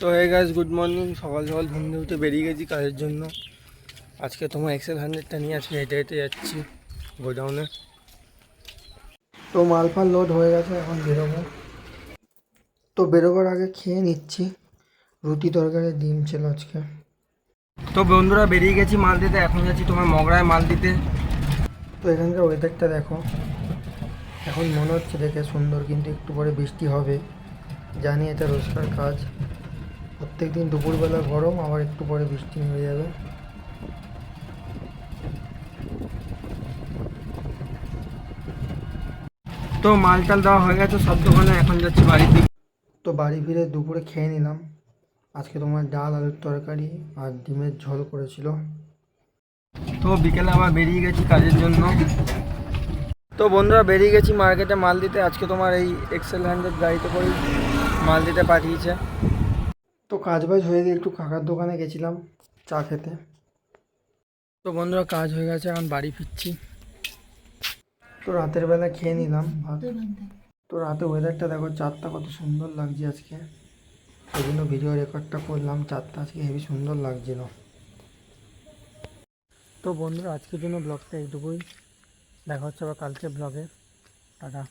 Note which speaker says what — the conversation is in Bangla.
Speaker 1: তো হে গাইস, গুড মর্নিং। সকাল সকাল ঘুম থেকে উঠে বেরিয়ে গেছি কাজের জন্য। আজকে তোমার XL100টা নিয়ে আজকে হেঁটে হেঁটে যাচ্ছি গোডাউনে। তো মাল ফাল লোড হয়ে গেছে, এখন বেরোবো। তো বেরোবার আগে খেয়ে নিচ্ছি। রুটি তরকারি ডিম ছিল আজকে। তো বন্ধুরা বেরিয়ে গেছি মাল দিতে, এখন যাচ্ছি তোমার মগরায় মাল দিতে। তো এখানকার ওয়েদারটা দেখো, এখন মনে হচ্ছে দেখে সুন্দর, কিন্তু একটু পরে বৃষ্টি হবে। জানি এটা রোজকার কাজ, প্রত্যেক দিন দুপুরবেলা গরম, আবার একটু পরে বৃষ্টি হয়ে যাবে। তো মাল টাল দেওয়া হয়ে গেছে সব দোকানে, এখন যাচ্ছি বাড়ির দিকে। তো বাড়ি ফিরে দুপুরে খেয়ে নিলাম। আজকে তোমার ডাল আলুর তরকারি আর ডিমের ঝোল করেছিল। তো বিকেলে আবার বেরিয়ে গেছি কাজের জন্য। তো বন্ধুরা বেরিয়ে গেছি মার্কেটে মাল দিতে। আজকে তোমার এই XL100 গাড়িতে করেই মাল দিতে পাঠিয়েছে। তো কাজ বাজ হয়ে গিয়ে একটু কাকার দোকানে গেছিলাম চা খেতে। তো বন্ধুরা কাজ হয়ে গেছে, এখন বাড়ি ফিরছি। তো রাতের বেলা খেয়ে নিলাম ভাত। তো রাতে ওয়েদারটা দেখো, চাঁদটা কত সুন্দর লাগছে আজকে, সেই জন্য ভিডিও রেকর্ডটা করলাম। চাঁদটা আজকে হেবি সুন্দর লাগছিল। তো বন্ধুরা আজকের জন্য ব্লগটা এইটুকুই, দেখা হচ্ছে আবার কালকে ব্লগে। টাটা।